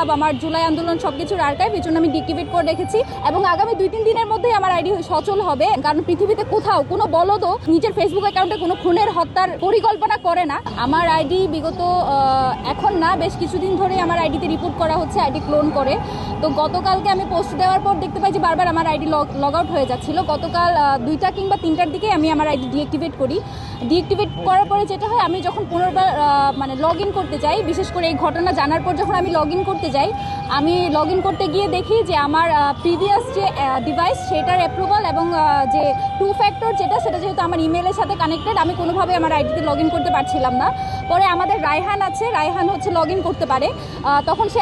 ইনকিলাব, আমার জুলাই আন্দোলন সবকিছুর আর্কাইভ, এই জন্য আমি ডিএক্টিভেট করে রেখেছি এবং আগামী 2-3 দিনের মধ্যেই আমার আইডি সচল হবে। কারণ পৃথিবীতে কোথাও কোনো বলদও নিজের ফেসবুক অ্যাকাউন্টে কোনো খুনের হত্যার পরিকল্পনা করে না। আমার আইডি বিগত এখন না বেশ কিছুদিন ধরে আমার আইডিতে রিপোর্ট করা হচ্ছে আইডি ক্লোন করে। তো গতকালকে আমি পোস্ট দেওয়ার পর দেখতে পাই যে বারবার আমার আইডি লগ আউট হয়ে যাচ্ছিল। গতকাল 2টা কিংবা 3টার দিকে আমি আমার আইডি ডিএক্টিভেট করি। ডিএক্টিভেট করার পরে যেটা হয়, আমি যখন পুনর্বার মানে লগ ইন করতে যাই, বিশেষ করে এই ঘটনা জানার পর যখন আমি লগ ইন করতে যাই, আমি লগ ইন করতে গিয়ে দেখি যে আমার প্রিভিয়াস যে ডিভাইস সেটার অ্যাপ্রুভাল এবং যে 2 ফ্যাক্টর সেটা যেহেতু আমার ইমেলের সাথে কানেক্টেড, আমি কোনোভাবে আমার আইডিতে লগ ইন করতে পারছিলাম না। পরে আমাদের রায়হান আছে, রায়হান হচ্ছে লগ ইন করতে পারে, তখন সে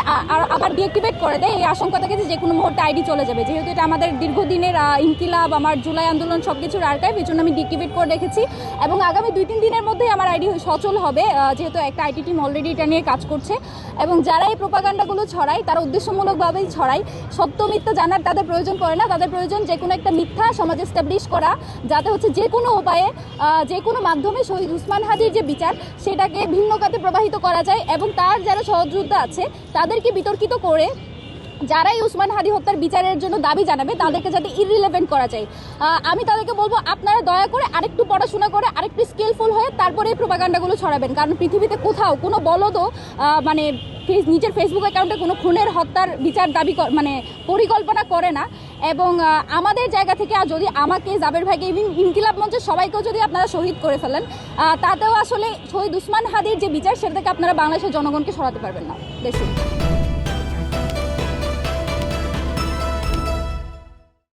আবার ডিএক্টিভেট করে দেয় এই আশঙ্কা থেকে যে কোনো মুহূর্তে আইডি চলে যাবে। যেহেতু এটা আমাদের দীর্ঘদিনের ইনকিলাব, আমার জুলাই আন্দোলন সবকিছুর আর্কাইভ, এই জন্য আমি ডিএক্টিভেট করে রেখেছি এবং আগামী 2-3 দিনের মধ্যেই আমার আইডি সচল হবে, যেহেতু একটা আইটি টিম অলরেডি এটা নিয়ে কাজ করছে। এবং যারা এই প্রোপাগান্ডাগুলো ছড়ায় তারা উদ্দেশ্যমূলকভাবেই ছড়ায়। সত্য মিথ্যা জানার তাদের প্রয়োজন পড়ে না, তাদের প্রয়োজন যে কোনো একটা মিথ্যা সমাজে এস্টাবলিশ করা, যাতে হচ্ছে যে কোনো উপায়ে যে কোনো মাধ্যমে শহীদ উসমান হাদির যে বিচার সেটাকে ভিন্ন খাতে প্রবাহিত করা যায় এবং তার যারা সহযোদ্ধা আছে তাদেরকে বিতর্কিত করে যারাই উসমান হাদি হত্যার বিচারের জন্য দাবি জানাবে তাদেরকে যাতে ইররিলেভেন্ট করা যায়। আমি তাদেরকে বলবো, আপনারা দয়া করে আরেকটু পড়াশোনা করে আরেকটু স্কিলফুল হয়ে তারপরে এই প্রোপাগান্ডাগুলো ছড়াবেন। কারণ পৃথিবীতে কোথাও কোনো বলদও মানে নিজের ফেসবুক অ্যাকাউন্টে কোনো খুনের হত্যার বিচার দাবি মানে পরিকল্পনা করে না। এবং আমাদের জায়গা থেকে যদি আমাকে, জাবের ভাইকে, ইনকিলাব মঞ্চের সবাইকেও যদি আপনারা শহীদ করে ফেলেন, তাতেও আসলে শহীদ উসমান হাদির যে বিচার সেটা থেকে আপনারা বাংলাদেশের জনগণকে সরাতে পারবেন না দেশে।